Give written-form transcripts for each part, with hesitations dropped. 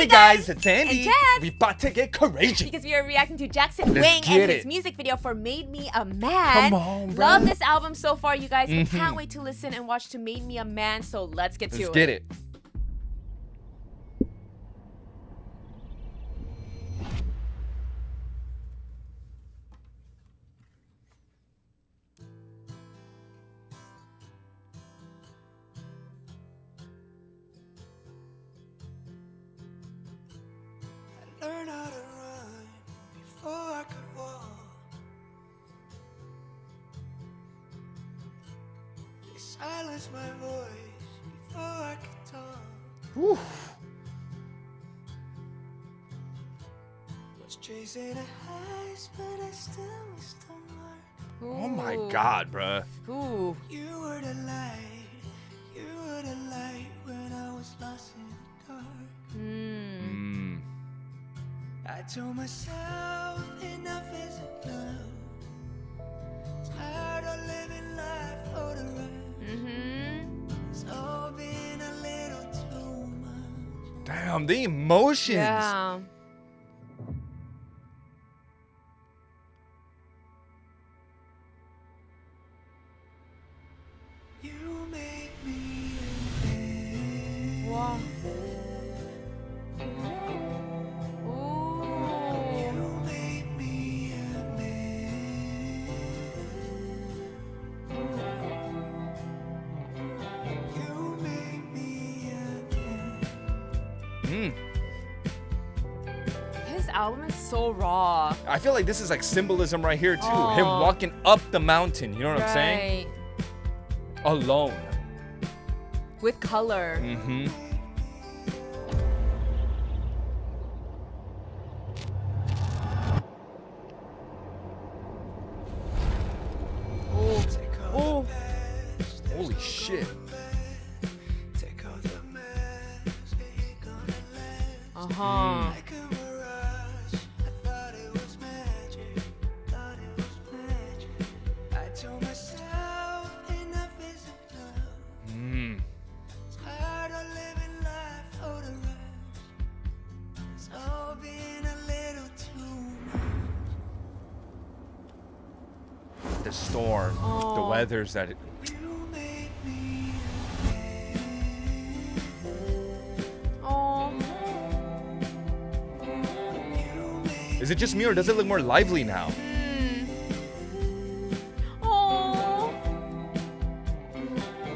Hey guys, it's Andy. And Jazz. We about to get courageous. Because we are reacting to Jackson Let's Wang get and his it. music video for Made Me a Man. Come on, bro. Love this album so far, you guys. Can't wait to listen and watch to Made Me a Man, so let's get to it. Let's get it. Learn how to run before I could walk. They silenced my voice before I could talk. Whew. Was chasing a highs, but I still missed the mark. Oh my God, bruh. Ooh. You were the light, you were the light when I was lost in the dark. I told myself enough is enough. Tired of living life for the rest. It's all been a little too much. Damn, the emotions. Yeah. You make me a man. Wow. You make me a man. You make me a man. His album is so raw. I feel like this is like symbolism right here too. Oh. Him walking up the mountain. You know what I'm saying? Right. Alone. With color. Oh. Holy shit. Take off the mask, ain't gonna last. Uh-huh. Like a mirage, I thought it was magic, thought it was magic. I told myself enough is enough. Tired of living life for the rest. It's all been a little too much. The storm, the weathers that it. You make me Oh. Is it just me or does it look more lively now? Oh.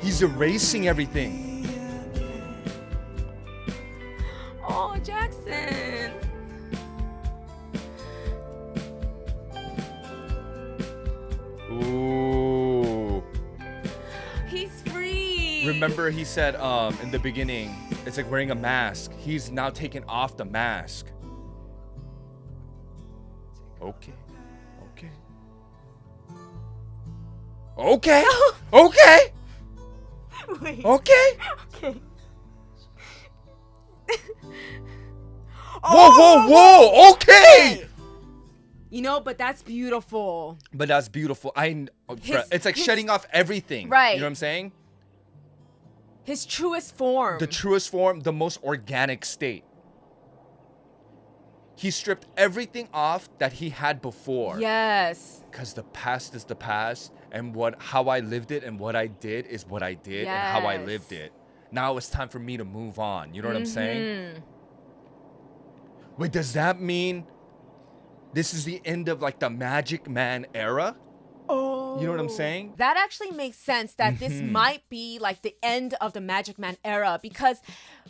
He's erasing everything. Oh, Jackson. Ooh. He's free. Remember he said in the beginning, it's like wearing a mask. He's now taking off the mask. Okay. Okay. Okay. Okay. Wait. Okay. Okay. Whoa, whoa, whoa. Okay. You know, but that's beautiful. But that's beautiful. It's like shedding off everything. Right. You know what I'm saying? His truest form. The truest form, the most organic state. He stripped everything off that he had before. Yes. Because the past is the past, and how I lived it and what I did is what I did and how I Yes. lived it. Now it's time for me to move on. You know what I'm saying? Wait, does that mean this is the end of like the Magic Man era? Oh. You know what I'm saying? That actually makes sense that this might be like the end of the Magic Man era, because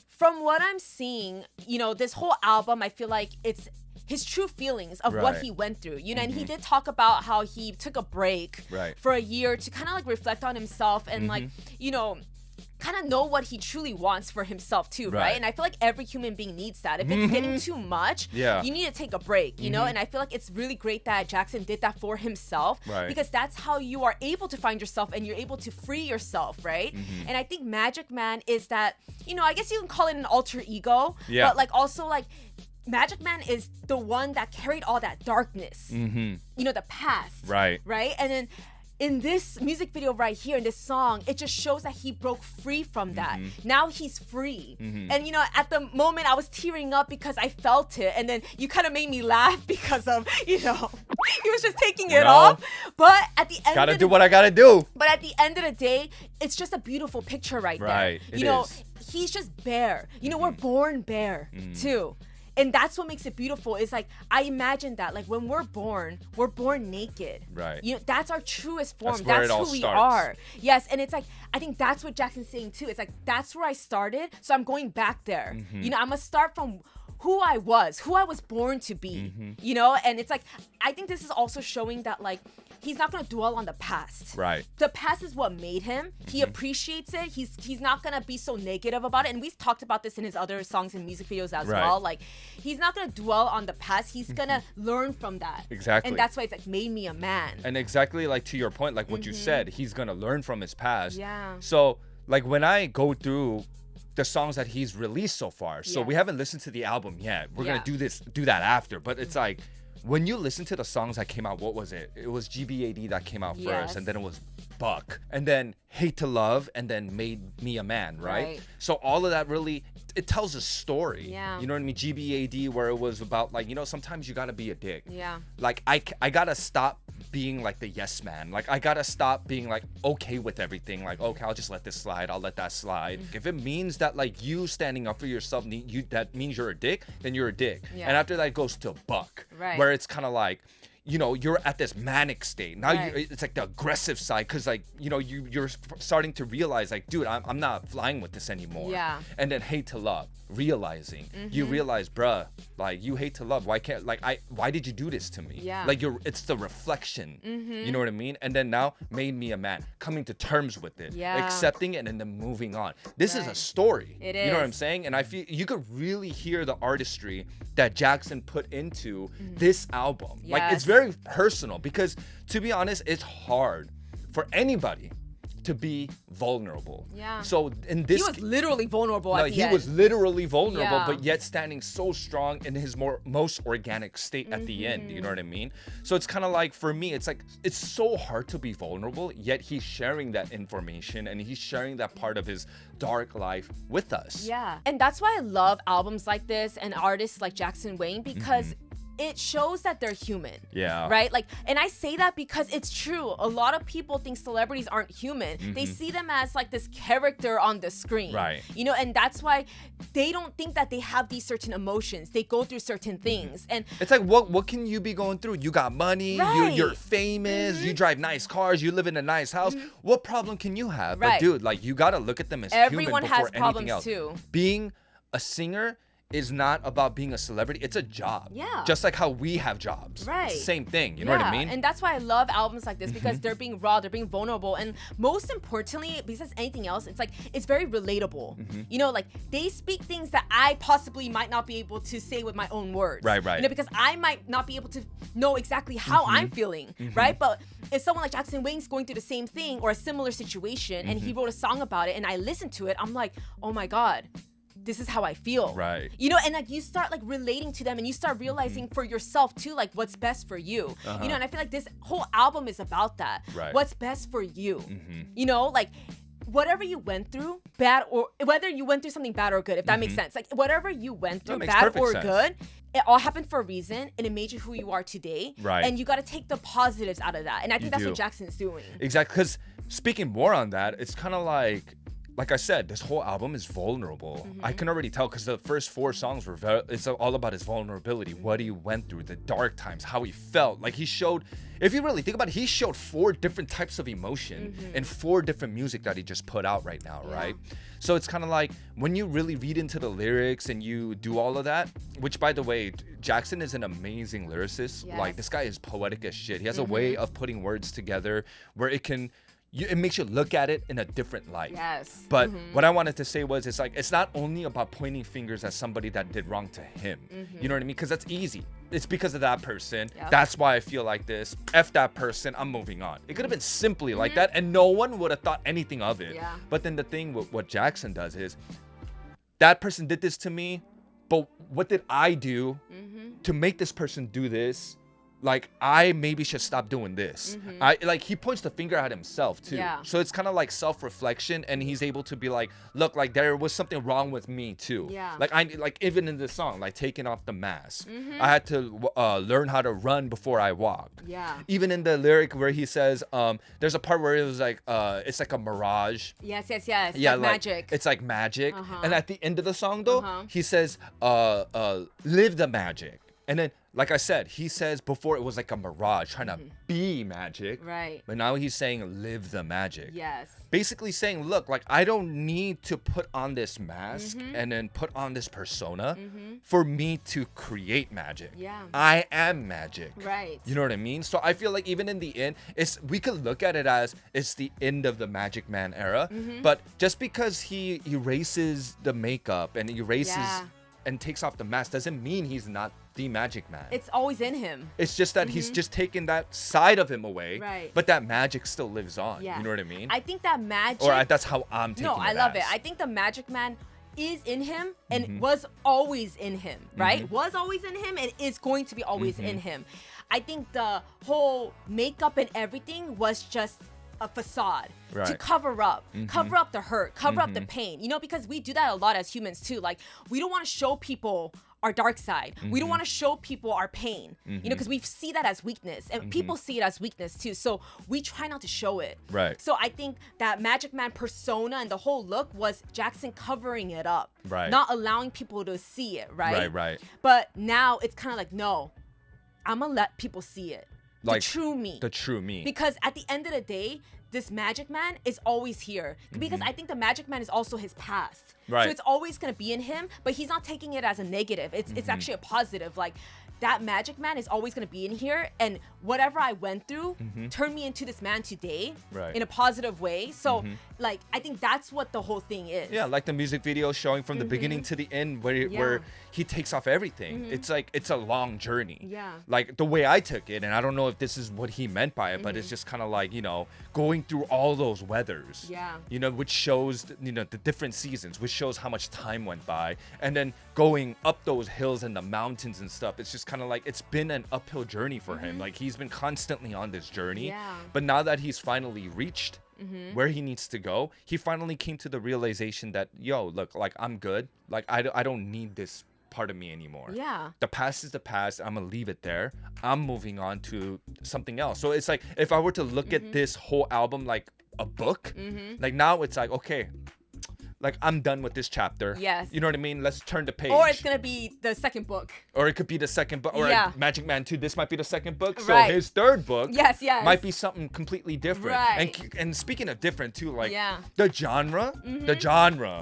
from what I'm seeing, you know, this whole album, I feel like it's his true feelings of what Right. he went through, you know, and he did talk about how he took a break Right. for a year to kind of like reflect on himself and like, you know, kind of know what he truly wants for himself too, right? Right. And I feel like every human being needs that. If it's getting too much, Yeah. you need to take a break, you know? And I feel like it's really great that Jackson did that for himself, Right. because that's how you are able to find yourself and you're able to free yourself, right? And I think Magic Man is that, you know, I guess you can call it an alter ego, Yeah. but like also like Magic Man is the one that carried all that darkness, you know, the past, Right. right? And then in this music video right here, in this song, it just shows that he broke free from that. Now he's free. And, you know, at the moment I was tearing up because I felt it. And then you kind of made me laugh because of, you know, he was just taking it off. But at the end Gotta do what I gotta do. But at the end of the day, it's just a beautiful picture right there. Right, it you know, is. he's just bare. You know, we're born bare too. And that's what makes it beautiful. Is like, I imagine that, like, when we're born naked. Right. You know, that's our truest form. That's where it all who we starts. are. Yes, and it's like, I think that's what Jackson's saying too. It's like, that's where I started, so I'm going back there. You know, I'm gonna start from who I was born to be. You know, and it's like, I think this is also showing that, like, he's not gonna dwell on the past. Right. The past is what made him. He appreciates it. He's not gonna be so negative about it. And we've talked about this in his other songs and music videos as Right. well. Like, he's not gonna dwell on the past. He's gonna learn from that. Exactly. And that's why it's like, made me a man. And exactly like to your point, like what you said, he's gonna learn from his past. Yeah. So like when I go through the songs that he's released so far, so we Yes. haven't listened to the album yet. We're Yeah. gonna do that after. But it's like when you listen to the songs that came out, what was it? It was GBAD that came out Yes. first, and then it was Buck, and then Hate to Love, and then Made Me a Man, right? Right. So all of that really, it tells a story. Yeah. You know what I mean? GBAD, where it was about, like, you know, sometimes you gotta be a dick. Yeah. Like I gotta stop being like the yes man. Like I gotta stop being like okay with everything. Like, okay, I'll just let this slide, I'll let that slide. If it means that like you standing up for yourself, that means you're a dick, then you're a dick. Yeah. And after that it goes to Buck, Right. where it's kind of like, you know, you're at this manic state now. Right. It's like the aggressive side, because like, you know, you're starting to realize like, dude, I'm not flying with this anymore. Yeah. And then Hate to Love, realizing you realize, bruh, like, you hate to love, why did you do this to me? Yeah. Like, it's the reflection. You know what I mean? And then now Made Me a Man, coming to terms with it, Yeah. accepting it, and then moving on. This is a Right. story. It You know what I'm is. saying? And I feel you could really hear the artistry that Jackson put into this album. Like, it's Yes. very personal, because to be honest, it's hard for anybody to be vulnerable. Yeah. So in this, He was literally vulnerable no, at the he end. was literally vulnerable, Yeah. but yet standing so strong in his most organic state at the end. You know what I mean? So it's kind of like, for me, it's like, it's so hard to be vulnerable, yet he's sharing that information and he's sharing that part of his dark life with us. Yeah. And that's why I love albums like this and artists like Jackson Wang, because it shows that they're human. Yeah. Right? Like, and I say that because it's true. A lot of people think celebrities aren't human. They see them as like this character on the screen. Right. You know, and that's why they don't think that they have these certain emotions. They go through certain things. And It's like, what can you be going through? You got money, Right. you're famous, you drive nice cars, you live in a nice house. What problem can you have? Right. But dude, like, you gotta look at them as Everyone human has before problems anything else. too. Being a singer is not about being a celebrity. It's a job. Yeah. Just like how we have jobs. Right. It's the same thing. You know what I mean? And that's why I love albums like this, because they're being raw, they're being vulnerable, and most importantly, besides anything else, it's like, it's very relatable. You know, like, they speak things that I possibly might not be able to say with my own words. Right, right. You know, because I might not be able to know exactly how I'm feeling, right? But if someone like Jackson Wang's going through the same thing or a similar situation, and he wrote a song about it, and I listened to it, I'm like, oh my God, this is how I feel. Right. You know, and like, you start like relating to them, and you start realizing for yourself too, like, what's best for you. You know, and I feel like this whole album is about that. Right. What's best for you. You know, like, whatever you went through, bad, or whether you went through something bad or good, if that makes sense. Like, whatever you went through, makes bad perfect or sense. good, it all happened for a reason, and it made you who you are today. Right. And you got to take the positives out of that. And I think You that's do. what Jackson's doing. Exactly. Because speaking more on that, it's kind of like I said, this whole album is vulnerable. I can already tell, because the first 4 songs were it's all about his vulnerability, what he went through, the dark times, how he felt. Like, he showed, if you really think about it, he showed 4 different types of emotion in 4 different music that he just put out right now, right? So it's kind of like, when you really read into the lyrics and you do all of that, which, by the way, Jackson is an amazing lyricist. Yes. Like, this guy is poetic as shit. He has a way of putting words together where it makes you look at it in a different light. Yes. But what I wanted to say was, it's like, it's not only about pointing fingers at somebody that did wrong to him. You know what I mean? Because that's easy. It's because of that person. Yep. That's why I feel like this. F that person. I'm moving on. It could have been simply like that, and no one would have thought anything of it. Yeah. But then the thing with what Jackson does is, that person did this to me, but what did I do to make this person do this? like I maybe should stop doing this. I like he points the finger at himself too. Yeah. So it's kind of like self-reflection, and he's able to be like, look, like there was something wrong with me too. Yeah. Like even in this song, like taking off the mask, I had to learn how to run before I walk. Yeah. Even in the lyric where he says, there's a part where it was like, it's like a mirage. Yes. Yeah, Like like magic. it's like magic. Uh-huh. And at the end of the song though, Uh-huh. he says, live the magic. And then, like I said, he says before it was like a mirage trying to be magic. Right. But now he's saying live the magic. Yes. Basically saying, look, like I don't need to put on this mask and then put on this persona for me to create magic. Yeah. I am magic. Right. You know what I mean? So I feel like even in the end, we could look at it as it's the end of the Magic Man era. But just because he erases the makeup and erases Yeah. and takes off the mask doesn't mean he's not the Magic Man. It's always in him. It's just that he's just taken that side of him away. Right. But that magic still lives on. Yeah. You know what I mean? I think that magic. That's how I'm taking it. No, I love it. as. I think the Magic Man is in him and was always in him, right? Was always in him and is going to be always in him. I think the whole makeup and everything was just a facade to Right. cover up the hurt, cover up the pain, you know, because we do that a lot as humans too. Like, we don't want to show people our dark side. We don't want to show people our pain, you know, because we see that as weakness and people see it as weakness too. So we try not to show it. Right. So I think that Magic Man persona and the whole look was Jackson covering it up. Right. Not allowing people to see it, right? Right. But now it's kind of like, no, I'm going to let people see it. Like, the true me. The true me. Because at the end of the day, this Magic Man is always here. Because I think the Magic Man is also his past. Right. So it's always going to be in him, but he's not taking it as a negative. It's actually a positive. Like, that Magic Man is always going to be in here, and whatever I went through turned me into this man today Right. in a positive way. So, like, I think that's what the whole thing is. Yeah, like the music video showing from the beginning to the end where he takes off everything. It's like it's a long journey. Yeah. Like the way I took it, and I don't know if this is what he meant by it, but it's just kind of like, you know, going through all those weathers. Yeah. You know, which shows, you know, the different seasons, which shows how much time went by. And then going up those hills and the mountains and stuff. It's just kind of like it's been an uphill journey for him. Like he's been constantly on this journey. Yeah. But now that he's finally reached where he needs to go, he finally came to the realization that, yo, look, like I'm good. Like I don't need this part of me anymore. Yeah. The past is the past. I'm gonna leave it there. I'm moving on to something else. So it's like if I were to look at this whole album like a book, like now it's like, okay, like I'm done with this chapter. Yes. You know what I mean? Let's turn the page. Or it's going to be the second book. Or it could be the second book. Or Yeah. Magic Man 2, this might be the second book. So Right. his third book Yes. might be something completely different. Right. And speaking of different too, like Yeah. the genre.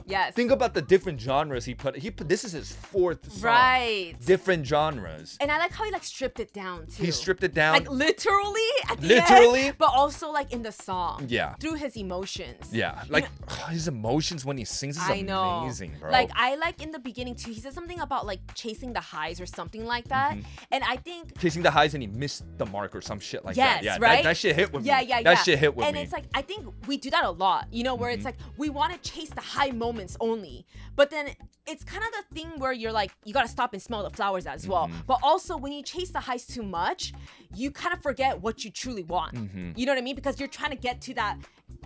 Yes. Think about the different genres he put. This is his fourth song. Right. Different genres. And I like how he like stripped it down too. He stripped it down. like literally at the Literally? end, but also like in the song. Yeah. Through his emotions. Yeah, like his emotions when he sings is I know. amazing, bro. Like I like in the beginning too. He said something about like chasing the highs or something like that. And I think chasing the highs and he missed the mark or some shit like yes, that. Yeah, right? that shit hit with yeah, me. Yeah, That shit hit with and me. it's like I think we do that a lot, you know, where it's like we want to chase the high moments only, but then it's kind of the thing where you're like you gotta stop and smell the flowers as well. But also when you chase the highs too much, you kind of forget what you truly want. You know what I mean? Because you're trying to get to that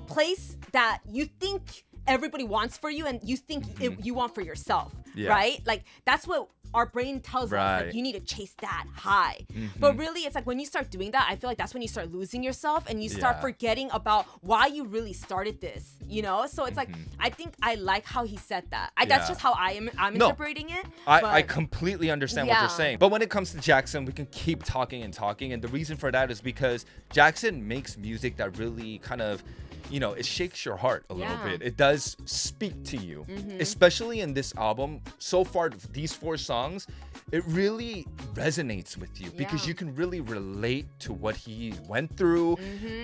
place that you think everybody wants for you and you think you want for yourself, Yeah. right? Like that's what our brain tells us, Right. like you need to chase that high. But really it's like when you start doing that, I feel like that's when you start losing yourself and you start Yeah. forgetting about why you really started this, you know? So it's like I think I like how he said that. That's Yeah. just how I'm No. interpreting it. I but- completely understand what Yeah. you're saying. But when it comes to Jackson, we can keep talking and talking. And the reason for that is because Jackson makes music that really kind of, you know, it shakes your heart a little Yeah. bit. It does speak to you, especially in this album. So far, these 4 songs, it really resonates with you because Yeah. you can really relate to what he went through.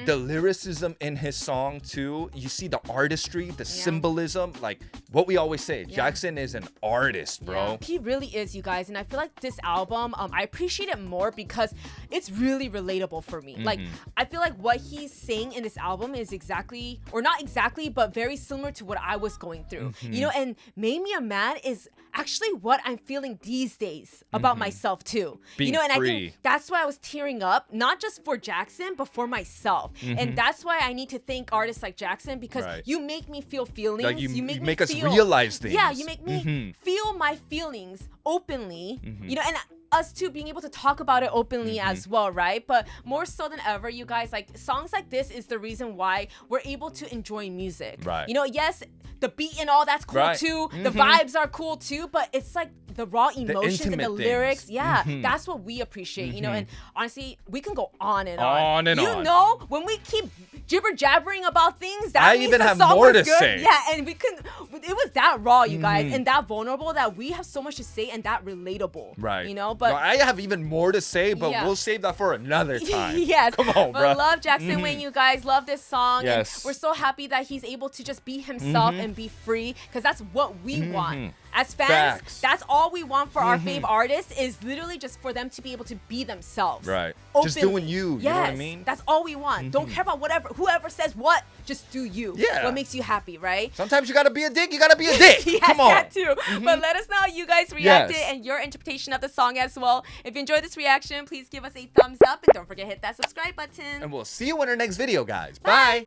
The lyricism in his song too. You see the artistry, the symbolism, like what we always say. Jackson is an artist, bro. Yeah, he really is, you guys. And I feel like this album, I appreciate it more because it's really relatable for me. Like, I feel like what he's saying in this album is exactly exactly, or not exactly, but very similar to what I was going through. You know, and Made Me a Man is actually what I'm feeling these days about myself too. Being you know, and I free. think that's why I was tearing up, not just for Jackson, but for myself. And that's why I need to thank artists like Jackson, because Right. you make me feel feelings. Like you make me make us feel, realize things. Yeah, you make me feel my feelings openly. You know, and us too being able to talk about it openly as well, right? But more so than ever, you guys, like songs like this is the reason why we're able to enjoy music. Right. You know, yes, the beat and all that's cool Right. too. The vibes are cool too, but it's like the raw emotions and the intimate lyrics. things. Yeah, that's what we appreciate. You know, and honestly, we can go on and On and you on. know, when we keep jibber jabbering about things, that I means even the have song more was to good. say. Yeah, and we can. It was that raw, you guys, and that vulnerable that we have so much to say and that relatable. Right. You know, but. No, I have even more to say, but Yeah. we'll save that for another time. Yes. Come on, but bro. love Jackson Wang, you guys. Love this song. Yes. And we're so happy that he's able to just be himself and be free, because that's what we want. As fans, Facts. that's all we want for our fave artists, is literally just for them to be able to be themselves. Right. Just Openly. doing you, you Yes, know what I mean? That's all we want. Don't care about whoever says what, just do you. Yeah. What makes you happy, right? Sometimes you gotta be a dick, you gotta be a dick. Yes, Come on. that too. But let us know how you guys reacted Yes. and your interpretation of the song as well. If you enjoyed this reaction, please give us a thumbs up and don't forget to hit that subscribe button. And we'll see you in our next video, guys. Bye.